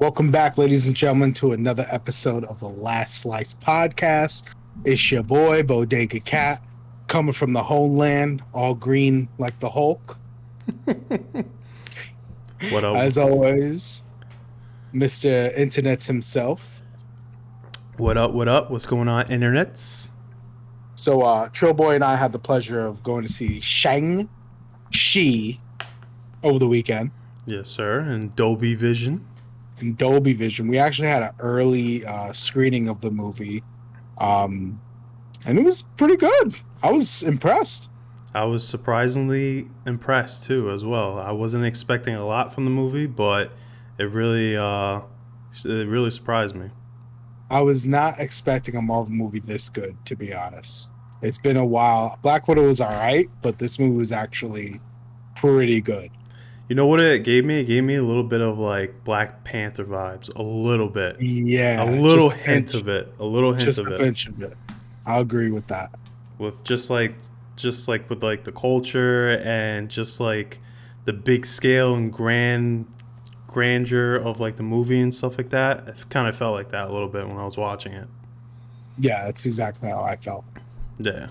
Welcome back, ladies and gentlemen, to another episode of the Last Slice podcast. It's your boy, Bodega Cat, coming from the homeland, all green like the Hulk. What up? As always, Mr. Internets himself. What up? What up? What's going on, internets? So, Trill Boy and I had the pleasure of going to see Shang-Chi over the weekend Yes, sir. And Dolby Vision. in Dolby Vision. We actually had an early screening of the movie, and it was pretty good. I was impressed. I was surprisingly impressed too, as well. I wasn't expecting a lot from the movie, but it really surprised me. I was not expecting a Marvel movie this good, to be honest. It's been a while. Black Widow was all right, but this movie was actually pretty good. You know what it gave me? It gave me a little bit of like Black Panther vibes, a little bit, a Yeah, little hint of it, a little hint just of a it, pinch of it. I'll agree with that. with just like with like the culture and just like the big scale and grandeur of like the movie and stuff like that. It kind of felt like that a little bit when I was watching it. Yeah, that's exactly how I felt. Yeah.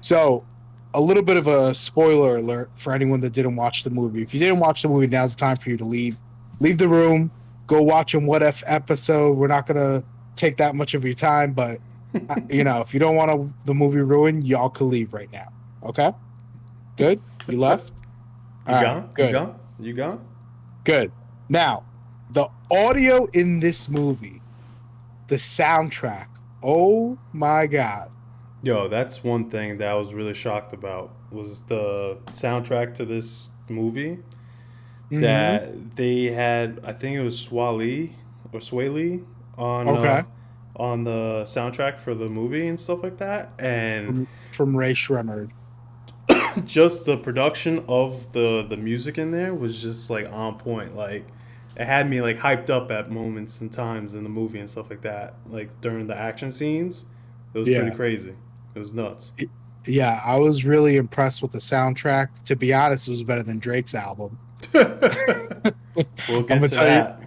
So, a little bit of a spoiler alert for anyone that didn't watch the movie. If you didn't watch the movie, now's the time for you to leave. Leave the room. Go watch a What If episode. We're not gonna take that much of your time, but if you don't want the movie ruined, y'all can leave right now. Okay? Good? You left? You All gone? right, good. You gone? You gone? Good. Now, the audio in this movie, the soundtrack, oh my God. Yo, that's one thing that I was really shocked about was the soundtrack to this movie Mm-hmm. that they had. I think it was Sway Lee on Okay. on the soundtrack for the movie and stuff like that, and From Ray Shremmerd. just the production of the music in there was just like on point. Like it had me like hyped up at moments and times in the movie and stuff like that. Like during the action scenes, it was pretty Yeah. crazy. It was nuts. Yeah, I was really impressed with the soundtrack. To be honest, it was better than Drake's album. We'll I'm get gonna to tell you, that.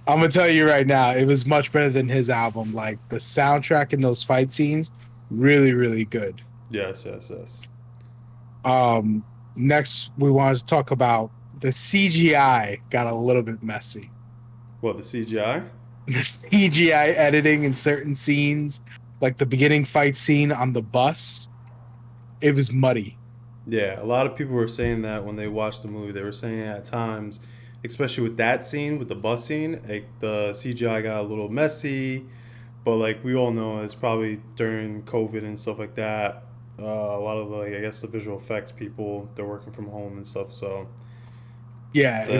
I'm gonna tell you right now, it was much better than his album. Like the soundtrack in those fight scenes, really, really good. Yes, yes, yes. Next we wanted to talk about the CGI got a little bit messy. What, the CGI? The CGI editing in certain scenes, like the beginning fight scene on the bus, it was muddy. Yeah, a lot of people were saying that when they watched the movie. They were saying at times, especially with that scene, with the bus scene, like the CGI got a little messy. But like we all know, it's probably during COVID and stuff like that. A lot of like I guess the visual effects people they're working from home and stuff. So Yeah, that's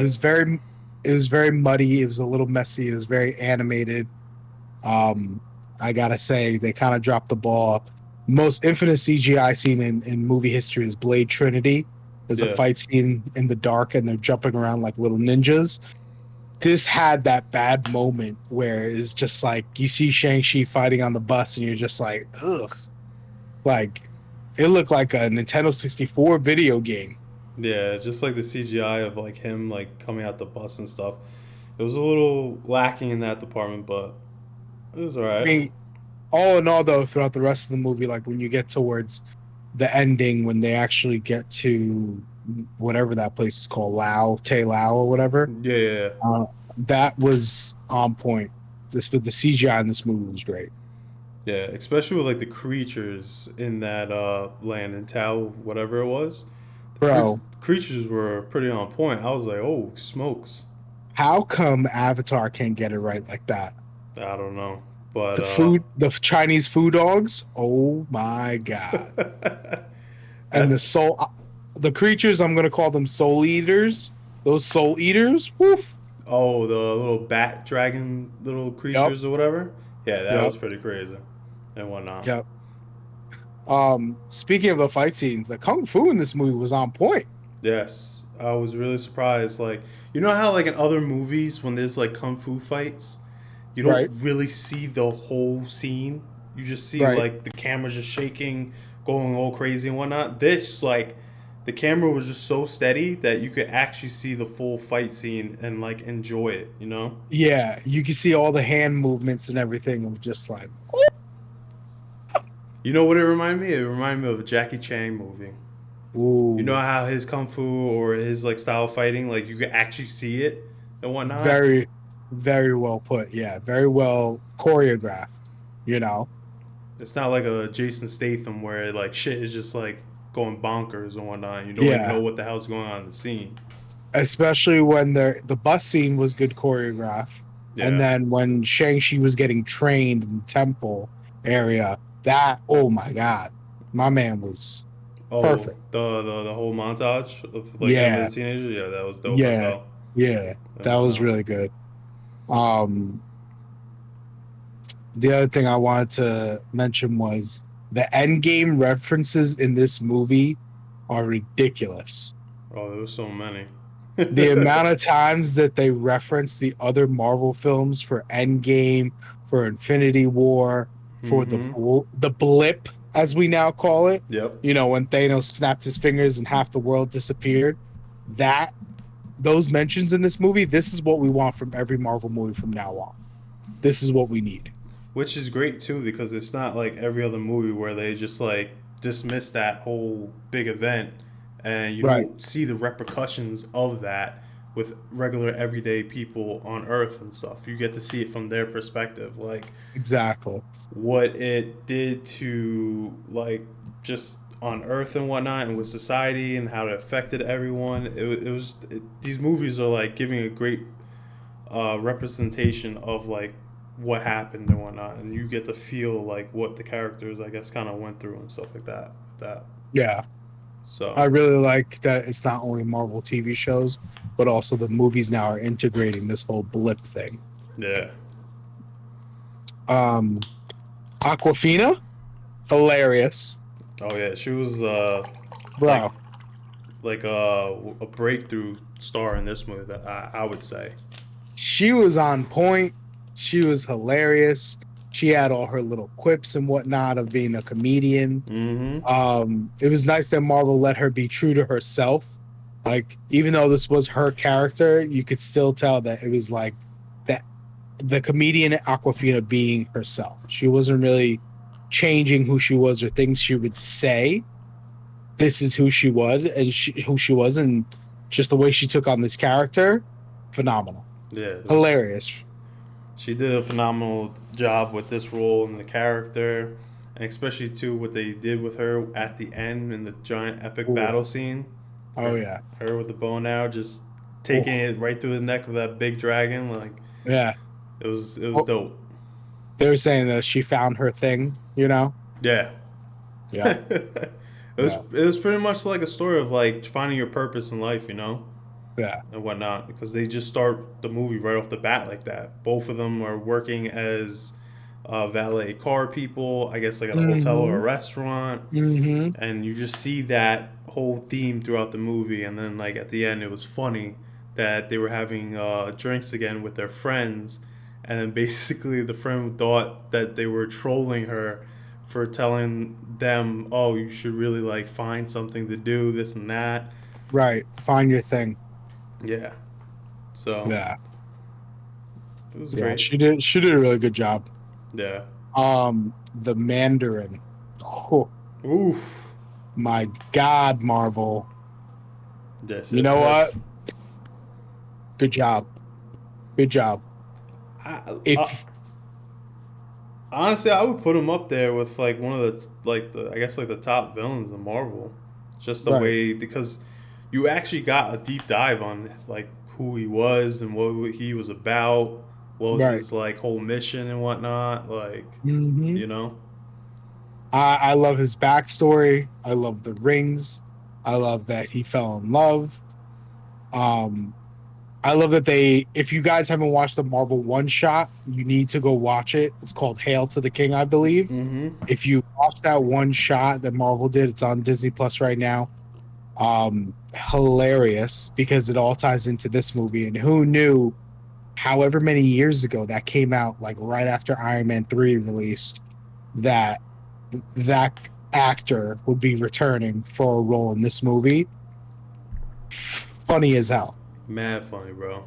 it was very muddy, it was a little messy, it was very animated. Um, I gotta say, they kind of dropped the ball. Most infamous CGI scene in movie history is Blade Trinity. There's a yeah, fight scene in the dark and they're jumping around like little ninjas. This had that bad moment where it's just like you see Shang-Chi fighting on the bus and you're just like, ugh. Like, it looked like a Nintendo 64 video game. yeah. Just like the CGI of like him like coming out the bus and stuff. It was a little lacking in that department, but it was I alright. mean, all in all, though, throughout the rest of the movie, like when you get towards the ending, when they actually get to whatever that place is called, Tay Lao or whatever, Yeah, yeah, yeah. uh, that was on point. But the CGI in this movie was great, Yeah, especially with like the creatures in that land in Tao, whatever it was. The bro. creatures were pretty on point. I was like, oh, smokes. How come Avatar can't get it right like that? I don't know, but The Chinese food dogs. Oh my god! And that's the creatures. I'm gonna call them soul eaters. Those soul eaters. Woof. oh the little bat dragon little Yep. creatures or whatever. Yeah, that was Yep. pretty crazy and whatnot. Yep. Speaking of the fight scenes, the kung fu in this movie was on point. Yes, I was really surprised. Like you know how like in other movies when there's like kung fu fights, you don't Right. really see the whole scene. You just see Right. like the camera just shaking, going all crazy and whatnot. This like the camera was just so steady that you could actually see the full fight scene and like enjoy it, you know? Yeah, you can see all the hand movements and everything of just like, You know what it reminded me? It reminded me of a Jackie Chan movie. You know ooh, how his kung fu or his like style of fighting, like you could actually see it and whatnot. very, very well put. Yeah, very well choreographed, you know? It's not like a Jason Statham where like shit is just like going bonkers and whatnot. You don't even know Yeah, what the hell's going on in the scene. especially when the bus scene was good choreograph. And Yeah. then when Shang-Chi was getting trained in the temple area, that, oh my God, my man was Oh, perfect. the whole montage of like him as Yeah, a teenager. Yeah, that was dope as yeah, hell. yeah. And That was whatnot. really good. Um, the other thing I wanted to mention was the end game references in this movie are ridiculous. Oh, there was so many. The amount of times that they reference the other Marvel films for Endgame, for Infinity War, for Mm-hmm. the blip, as we now call it, Yep. you know, when Thanos snapped his fingers and half the world disappeared. That those mentions in this movie, this is what we want from every Marvel movie from now on. This is what we need. Which is great too because it's not like every other movie where they just like dismiss that whole big event and you Right. don't see the repercussions of that with regular everyday people on Earth and stuff. You get to see it from their perspective, like Exactly. what it did to like just on Earth and whatnot, and with society and how it affected everyone. These movies are like giving a great representation of like what happened and whatnot, and you get to feel like what the characters, I guess, kind of went through and stuff like that. That Yeah. I so really like that it's not only Marvel TV shows, but also the movies now are integrating this whole blip thing. yeah. Um, Aquafina, hilarious, Oh yeah, she was like bro. a breakthrough star in this movie that I would say. She was on point. She was hilarious. She had all her little quips and whatnot of being a comedian. Mm-hmm. It was nice that Marvel let her be true to herself. Like, even though this was her character, you could still tell that it was like that the comedian Aquafina being herself. She wasn't really changing who she was or things she would say. This is who she was and who she was, and just the way she took on this character, phenomenal, Yeah, it was. hilarious. She did a phenomenal job with this role and the character, and especially too what they did with her at the end in the giant epic Ooh, battle scene. oh Her, yeah, her with the bow and arrow, just Ooh, taking it right through the neck of that big dragon. Like yeah. it was Oh, dope. they were saying that she found her thing. You know? Yeah. Yeah, yeah, It was pretty much like a story of like finding your purpose in life, you know, yeah. and whatnot. Because they just start the movie right off the bat like that. Both of them are working as valet car people, I guess, like at a hotel or a Mm-hmm. restaurant, Mm-hmm. and you just see that whole theme throughout the movie. And then like at the end, it was funny that they were having drinks again with their friends, and then basically the friend thought that they were trolling her for telling them, oh, you should really like find something to do, this and that. Right. Find your thing. Yeah, so Yeah. it was Yeah. great. She did a really good job. Yeah. The Mandarin. Oh Oof. my God, Marvel. Yes, You yes, know what? yes. Good job. Good job. I, I, If Honestly, I would put him up there with like one of the like the I guess like the top villains in Marvel. Just the right, way because you actually got a deep dive on like who he was and what he was about, what was right. his like whole mission and whatnot. Like, Hmm. you know, I love his backstory. I love the rings. I love that he fell in love. Um, I love that if you guys haven't watched the Marvel one shot, you need to go watch it. It's called Hail to the King, I believe. mm-hmm. If you watch that one shot that Marvel did, it's on Disney Plus right now. Hilarious because it all ties into this movie. And who knew, however many years ago that came out, like right after Iron Man 3 released, that that actor would be returning for a role in this movie. funny as hell. Mad funny, bro.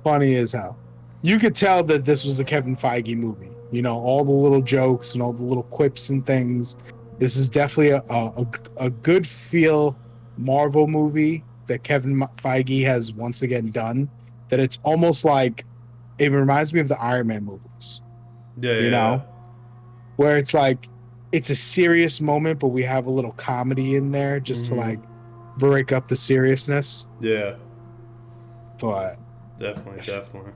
Funny as hell. You could tell that this was a Kevin Feige movie. You know, all the little jokes and all the little quips and things. This is definitely a good feel Marvel movie that Kevin Feige has once again done. That it's almost like it reminds me of the Iron Man movies, Yeah, you yeah, know, where it's like it's a serious moment, but we have a little comedy in there yeah. just to Mm-hmm. like break up the seriousness. Yeah, But definitely, definitely.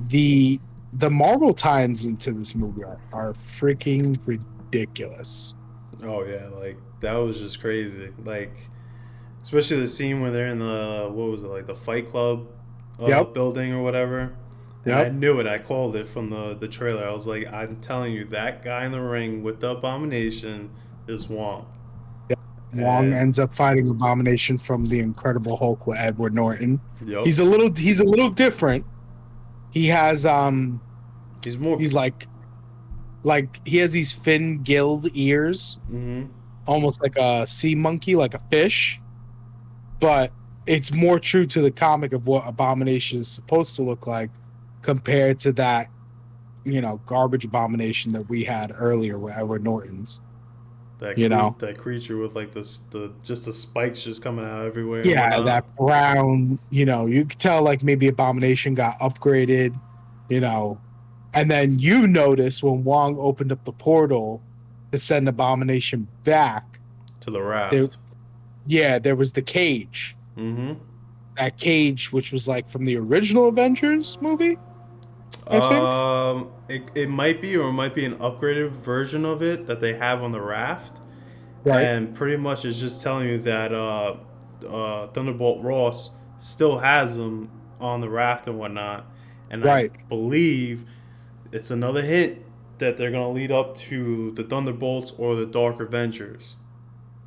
the the Marvel tie-ins into this movie are freaking ridiculous. Oh yeah, like that was just crazy. Like especially the scene where they're in the what was it like the Fight Club Yep, building or whatever. And I yep. knew it. I called it from the trailer. I was like, I'm telling you, that guy in the ring with the abomination is Wong. Yep. Wong And ends up fighting Abomination from the Incredible Hulk with Edward Norton. yep, He's a little different. He has he's more. he's like he has these fin gilled ears, Mm-hmm. almost like a sea monkey, like a fish, but it's more true to the comic of what Abomination is supposed to look like compared to that, you know, garbage Abomination that we had earlier with Edward Norton's, you know. That creature with like this the just the spikes just coming out everywhere and Yeah, whatnot. that brown, you know, you could tell like maybe Abomination got upgraded, you know. And then you notice when Wong opened up the portal to send Abomination back, To the there, raft. yeah, there was the cage. Mm-hmm. That cage, which was like from the original Avengers movie, I think. It might be, or it might be an upgraded version of it that they have on the raft, Right, and pretty much it's just telling you that Thunderbolt Ross still has them on the raft and whatnot, and I right. believe it's another hint that they're gonna lead up to the Thunderbolts or the Dark Avengers,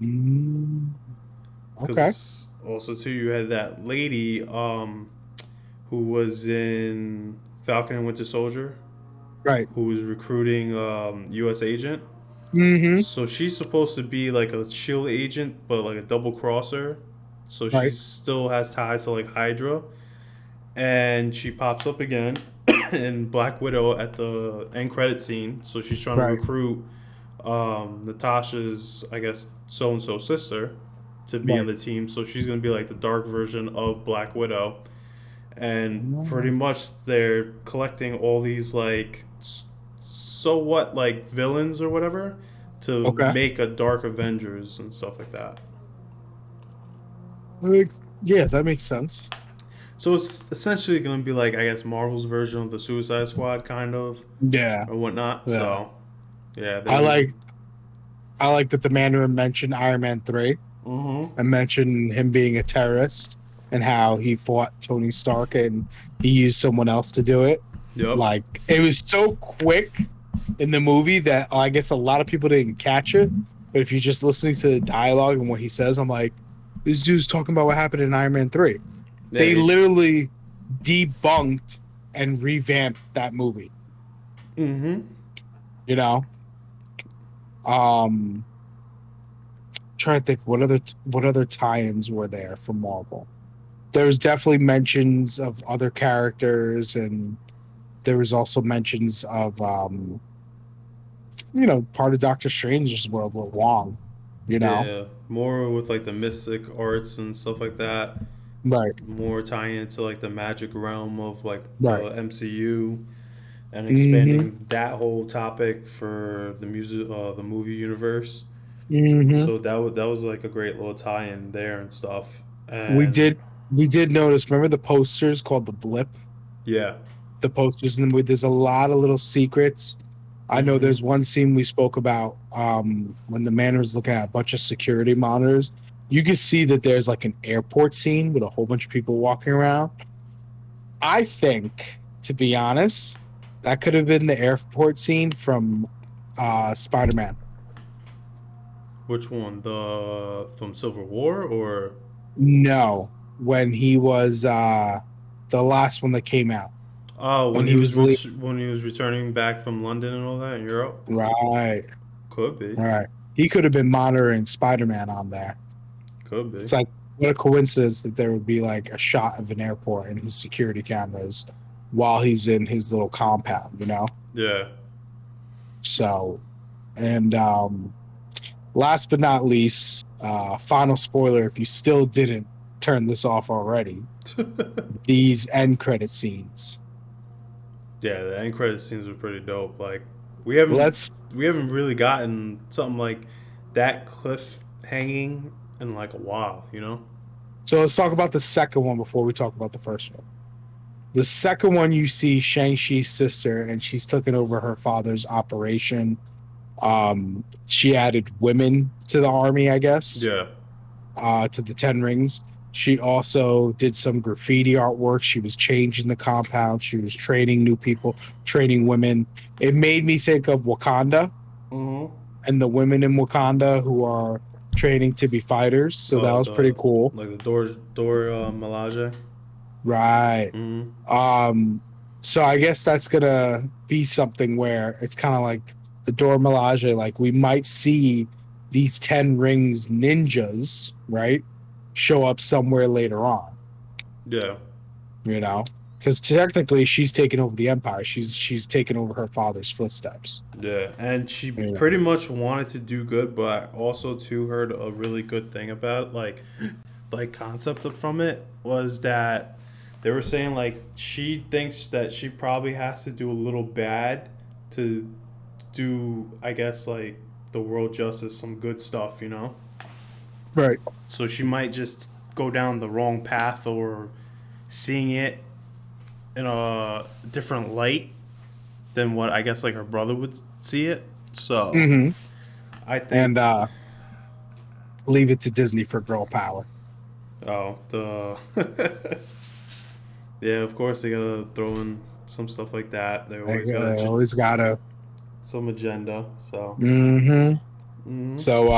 Mm, okay, because also too you had that lady who was in Falcon and Winter Soldier right. who was recruiting U.S. agent. Hmm. So she's supposed to be like a shield agent, but like a double crosser. So she Right, still has ties to like Hydra, and she pops up again in Black Widow at the end credit scene. So she's trying to right, recruit Natasha's, I guess, so and so sister to be on right. the team. So she's gonna be like the dark version of Black Widow, and pretty Mm, much they're collecting all these like so what like villains or whatever to okay. make a Dark Avengers and stuff like that. Like, yeah, that makes sense. So it's essentially going to be like I guess Marvel's version of the Suicide Squad kind of Yeah, or whatnot. yeah. So yeah, I they're. like I like that the Mandarin mentioned Iron Man 3 Mm-hmm. and mentioned him being a terrorist and how he fought Tony Stark and he used someone else to do it. Yep. Like it was so quick in the movie that I guess a lot of people didn't catch it. But if you're just listening to the dialogue and what he says, I'm like, this dude's talking about what happened in Iron Man 3. They Yeah. literally debunked and revamped that movie, Mm-hmm. you know? Um trying to think what other tie-ins were there from Marvel. There was definitely mentions of other characters, and there was also mentions of you know, part of Doctor Strange's world with Wong, you know. Yeah. More with like the mystic arts and stuff like that. Right, More tying into like the magic realm of like right. the MCU and Mm-hmm. expanding that whole topic for the music, the movie universe. Mm-hmm. So that was like a great little tie-in there and stuff. We And did we did notice, remember the posters called the blip? yeah. The posters in the movie, there's a lot of little secrets. I know Mm-hmm. there's one scene we spoke about when the man was looking at a bunch of security monitors. You can see that there's like an airport scene with a whole bunch of people walking around. I think, to be honest, that could have been the airport scene from Spider-Man. Which one? The from Civil War or No, when he was the last one that came out. oh When he was leaving. when he was returning back from London and all that in Europe? Right, Could be. right. He could have been monitoring Spider-Man on there. Could be. It's like what a coincidence that there would be like a shot of an airport and his security cameras while he's in his little compound, you know? Yeah. So, and last but not least, final spoiler if you still didn't turn this off already, these end credit scenes. Yeah, the end credit scenes were pretty dope. Like we haven't Let's we haven't really gotten something like that cliff hanging in like a while, you know? let's talk about the second one before we talk about the first one. The second one, you see Shang-Chi's sister, and she's taken over her father's operation. She added women to the army, I guess, Yeah. to the Ten Rings. She also did some graffiti artwork. She was changing the compound. She was training new people, training women. It made me think of Wakanda Mm-hmm. and the women in Wakanda who are training to be fighters. So that Oh, was pretty the cool. like the door Melage. Right. Mm-hmm. Um, so I guess that's gonna be something where it's kind of like the Dora Milaje, like we might see these 10 rings ninjas, right? Show up somewhere later on, Yeah. you know? Because technically she's taken over the empire. She's taken over her father's footsteps. Yeah, and she You know? pretty much wanted to do good, but I also too heard a really good thing about like concept from it was that they were saying like she thinks that she probably has to do a little bad to do I guess like the world justice some good stuff, you know? Right. So she might just go down the wrong path or seeing it in a different light than what I guess like her brother would see it. So Hmm. I think And leave it to Disney for girl power. oh the yeah, of course they gotta throw in some stuff like that. They Like, always got a always gotta. some agenda. So Hmm. mm-hmm. So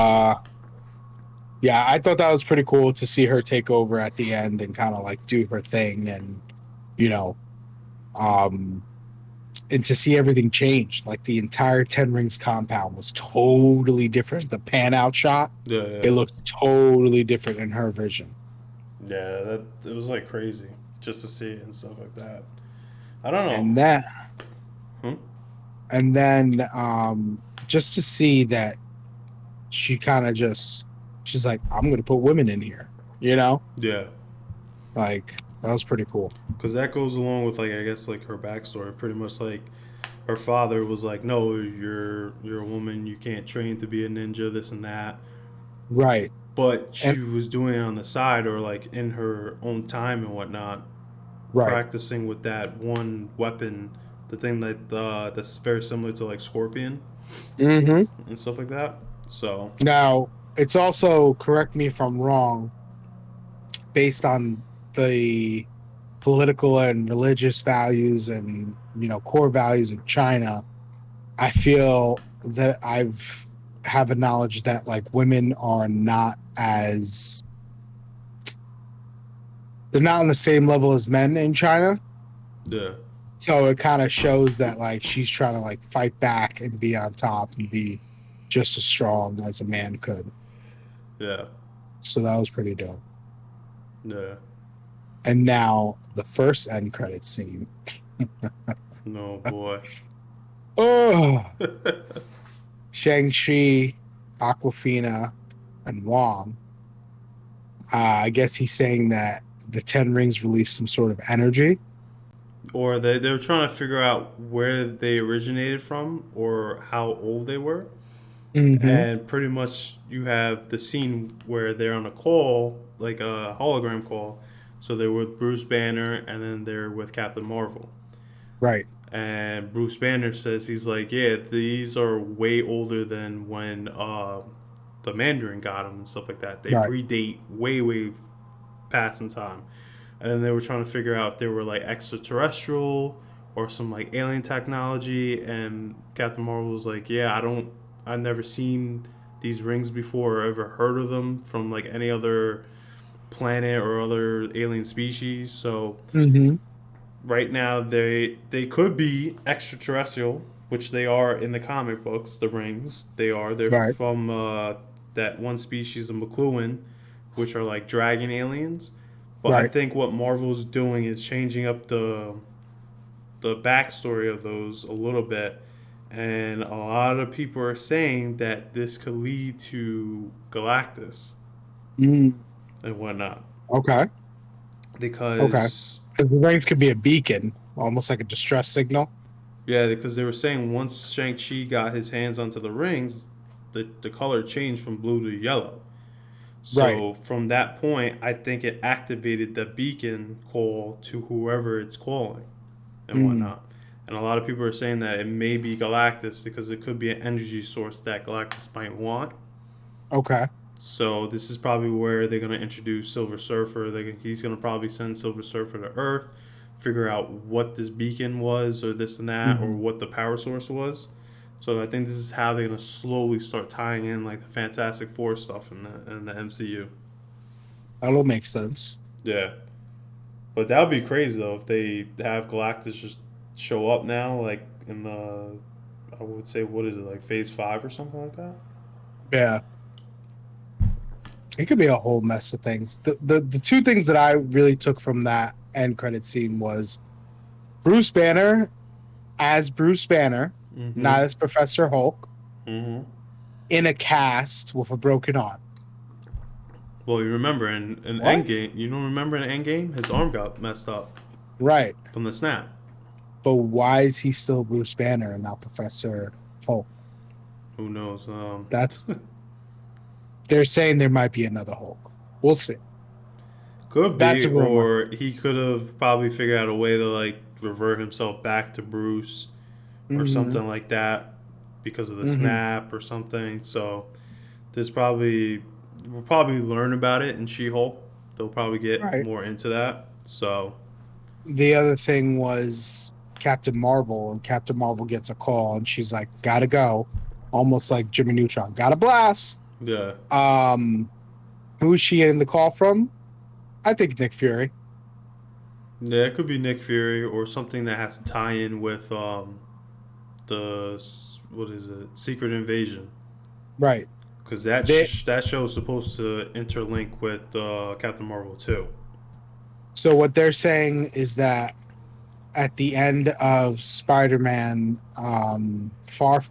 yeah, I thought that was pretty cool to see her take over at the end and kind of like do her thing and you know, um and to see everything change. Like the entire Ten Rings compound was totally different. The pan out shot, Yeah, it yeah, looked totally different in her vision. yeah. That it was like crazy just to see it and stuff like that. I don't know. And that Hmm? and then just to see that she kind of just she's like, I'm gonna put women in here, you know? Yeah, Like that was pretty cool. because that goes along with like I guess like her backstory. Pretty much like her father was like, "No, you're a woman. You can't train to be a ninja. This and that." Right. But And she was doing it on the side or like in her own time and whatnot, right. practicing with that one weapon, the thing that that's very similar to like Scorpion Hmm. and stuff like that. So Now, it's also, correct me if I'm wrong, based on the political and religious values and, core values of China, I feel that I've have a knowledge that like women are not as they're not on the same level as men in China. yeah, So it kind of shows that like she's trying to like fight back and be on top and be just as strong as a man could. yeah, So that was pretty dope. yeah. And now the first end credit scene. No boy. Oh, Shang-Chi, Aquafina, and Wong. I guess he's saying that the Ten Rings release some sort of energy. Or they were trying to figure out where they originated from or how old they were. Hmm. And pretty much you have the scene where they're on a call, like a hologram call. So they're with Bruce Banner and then they're with Captain Marvel. Right, And Bruce Banner says he's like, yeah, these are way older than when the Mandarin got them and stuff like that. They right. predate way past in time. And then they were trying to figure out if they were like extraterrestrial or some like alien technology. And Captain Marvel was like, yeah, I've never seen these rings before or ever heard of them from like any other planet or other alien species. So Hmm. right now they could be extraterrestrial, which they are in the comic books. The rings they're Right. from that one species, the McLuhan, which are like dragon aliens. But I Right. think what Marvel's doing is changing up the backstory of those a little bit, and a lot of people are saying that this could lead to Galactus Mm, and whatnot okay. Okay. because Because the rings could be a beacon, almost like a distress signal. yeah, because they were saying once Shang-Chi got his hands onto the rings, the color changed from blue to yellow. Right. So from that point, I think it activated the beacon call to whoever it's calling and Mm, whatnot. And a lot of people are saying that it may be Galactus because it could be an energy source that Galactus might want. okay. So this is probably where they're going to introduce Silver Surfer. He's going to probably send Silver Surfer to Earth, figure out what this beacon was, or this and that, or Hmm. what the power source was. So I think this is how they're going to slowly start tying in like the Fantastic Four stuff in the MCU. That'll make sense. Yeah, but that would be crazy though if they have Galactus just show up now, like in the I would say what is it like Phase 5 or something like that. Yeah. It could be a whole mess of things. The two things that I really took from that end credit scene was Bruce Banner as Bruce Banner, Mm-hmm. not as Professor Hulk, Mm-hmm. in a cast with a broken arm. Well, you remember in What? Endgame, you don't remember in Endgame, his arm got messed up Right. from the snap. But why is he still Bruce Banner and not Professor Hulk? Who knows? That's they're saying there might be another Hulk. We'll see. Could That's be, a rumor. or he could have probably figured out a way to like revert himself back to Bruce or Hmm. something like that because of the Hmm. snap or something. So there's probably we'll probably learn about it in She-Hulk. They'll probably get Right. more into that. So The other thing was Captain Marvel, and Captain Marvel gets a call, and she's like, "Gotta go," almost like Jimmy Neutron. Gotta blast. yeah, Um, who's she getting the call from? I think Nick Fury. yeah, it could be Nick Fury or something that has to tie in with the what is it Secret Invasion Right. because They that show is supposed to interlink with Captain Marvel too. so what they're saying is that at the end of Spider-Man, Far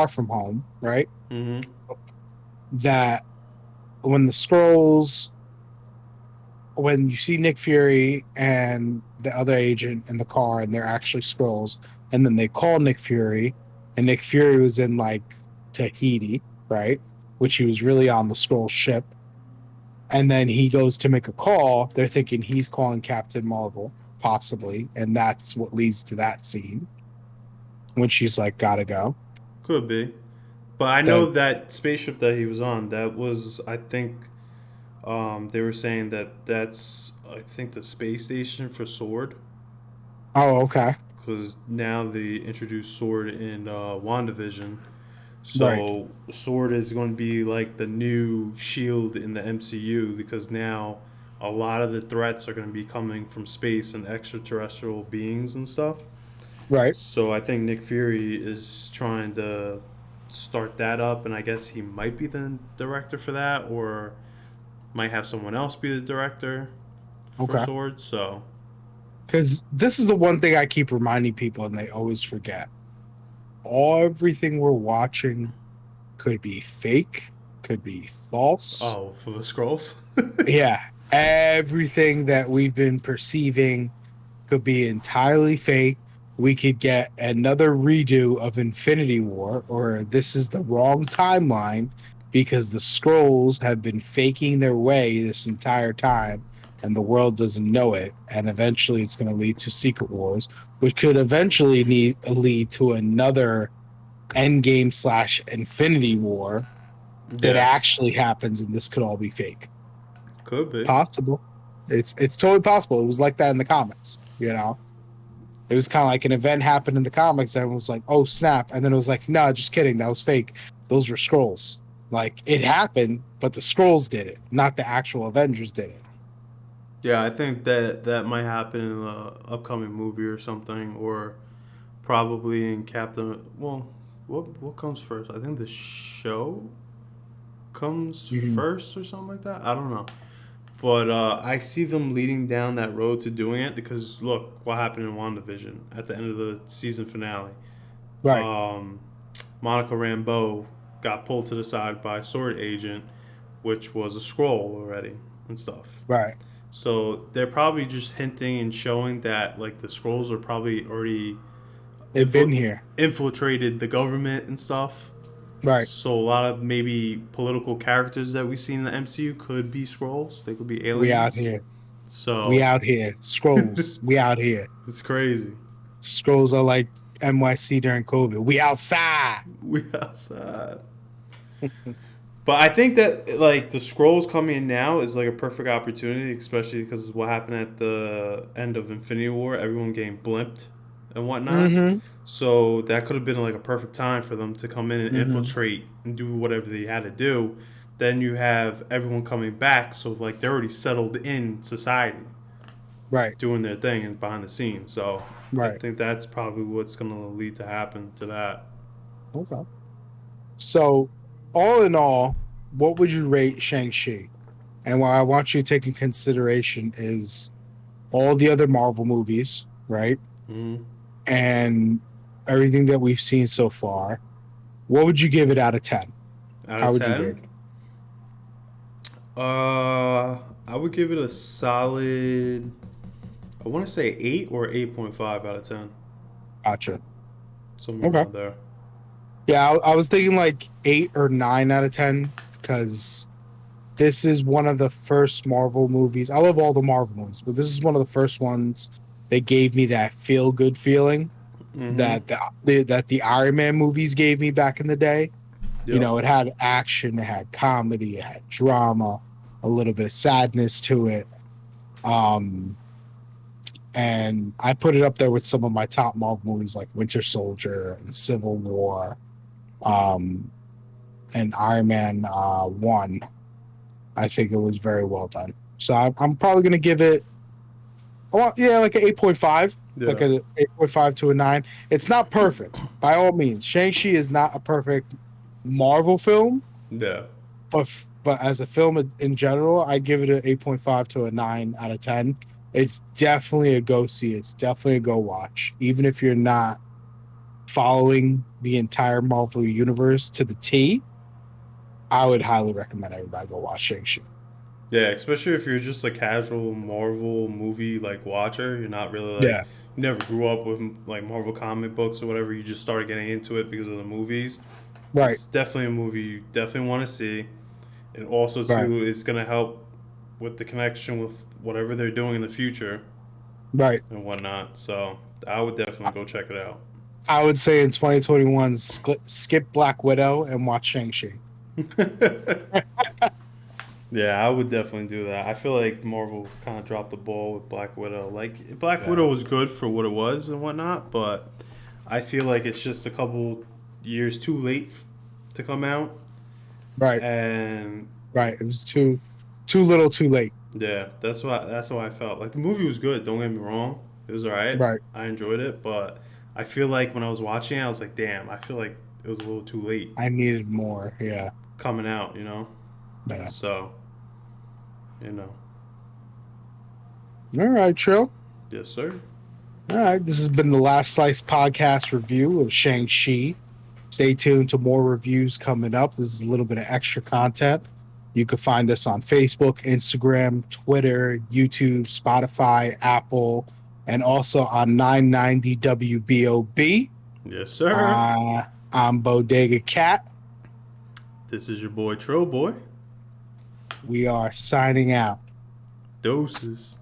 From Home, right? Mm-hmm. That when the scrolls, when you see Nick Fury and the other agent in the car, and they're actually scrolls, and then they call Nick Fury, and Nick Fury was in like Tahiti, right? Which he was really on the scroll ship. And then he goes to make a call. They're thinking he's calling Captain Marvel, possibly. And that's what leads to that scene when she's like, gotta go. Could be, but I know That, that spaceship that he was on. That was, I think, they were saying that that's, I think, the space station for Sword, oh, okay. because now they introduced Sword in WandaVision. Right, So Sword is going to be like the new Shield in the MCU because now a lot of the threats are going to be coming from space and extraterrestrial beings and stuff. right. So I think Nick Fury is trying to start that up, and I guess he might be the director for that, or might have someone else be the director for Okay. Sword. So Because this is the one thing I keep reminding people, and they always forget. Everything we're watching could be fake, could be false. oh, for the scrolls. Yeah. Everything that we've been perceiving could be entirely fake. We could get another redo of Infinity War, or this is the wrong timeline because the scrolls have been faking their way this entire time and the world doesn't know it. And eventually it's going to lead to Secret Wars, which could eventually lead to another Endgame slash Infinity War that Yeah, actually happens and this could all be fake. could be. Possible. It's totally possible. It was like that in the comics, you know? It was kind of like an event happened in the comics, and everyone was like, "Oh snap!" And then it was like, "No, just kidding. That was fake. Those were scrolls. Like it happened, but the scrolls did it, not the actual Avengers did it." Yeah, I think that that might happen in an upcoming movie or something, or probably in Captain. Well, what comes first? I think the show comes Mhm. first or something like that. I don't know. But I see them leading down that road to doing it because look what happened in WandaVision at the end of the season finale. Right, Um, Monica Rambeau got pulled to the side by a sword agent, which was a scroll already and stuff. right. So they're probably just hinting and showing that like the scrolls are probably already They've been here. infiltrated the government and stuff. Right. So a lot of maybe political characters that we see in the MCU could be scrolls. They could be We out aliens. here. We So out here. Scrolls. We out here. it's crazy. Scrolls are like NYC during COVID. We outside. We outside. But I think that like the scrolls coming in now is like a perfect opportunity, especially because of what happened at the end of Infinity War, everyone getting blimped and whatnot. Mm-hmm. So that could have been like a perfect time for them to come in and Mm-hmm. infiltrate and do whatever they had to do. Then you have everyone coming back, so like they're already settled in society, Right. doing their thing and behind the scenes. So I Right. think that's probably what's gonna lead to happen to that. Okay. So, all in all, what would you rate Shang-Chi? And what I want you to take in consideration is all the other Marvel movies, right? Mm-hmm. And everything that we've seen so far. What would you give it out of 10? Out of How would you rate 10, it? I would give it a solid. I want to say 8 or 8.5 out of 10, Gotcha. somewhere Okay. around there. Yeah, I was thinking like 8 or 9 out of 10 because this is one of the first Marvel movies. I love all the Marvel movies, but this is one of the first ones that gave me that feel good feeling Mm-hmm. that the Iron Man movies gave me back in the day. You Yep. know, it had action, it had comedy, it had drama, a little bit of sadness to it. Um, and I put it up there with some of my top Marvel movies like Winter Soldier and Civil War, um, and Iron Man 1. I think it was very well done. So I'm probably going to give it, well, yeah, like an 8.5, like Yeah. an 8.5 to a 9. It's not perfect by all means. Shang-Chi is not a perfect Marvel film, Yeah. but as a film in general, I give it an 8.5 to a 9 out of 10. It's definitely a go see. It's definitely a go watch. Even if you're not following the entire Marvel universe to the T, I would highly recommend everybody go watch Shang-Chi. Yeah, especially if you're just a casual Marvel movie like watcher, you're not really like Yeah, you never grew up with like Marvel comic books or whatever. You just started getting into it because of the movies. right, It's definitely a movie you definitely want to see. And also right, too, it's gonna help with the connection with whatever they're doing in the future right. and whatnot. So I would definitely go check it out. I would say in 2021, skip Black Widow and watch Shang-Chi. Yeah, I would definitely do that. I feel like Marvel kind of dropped the ball with Black Widow. Like Black Yeah. Widow was good for what it was and whatnot, but I feel like it's just a couple years too late to come out. Right, And right. It was too little, too late. yeah, that's what I felt. Like the movie was good. Don't get me wrong, it was alright. Right. I enjoyed it, but I feel like when I was watching it, I was like, damn, I feel like it was a little too late I needed more. Yeah. coming out. You know, Yeah. so you know, All right, Trill. yes, sir. All right. This has been the Last Slice podcast review of Shang-Chi. Stay tuned to more reviews coming up. This is a little bit of extra content. You can find us on Facebook, Instagram, Twitter, YouTube, Spotify, Apple, and also on 990 WBOB. Yes, sir. I'm Bodega Cat. This is your boy Trill Boy. We are signing out. Doses.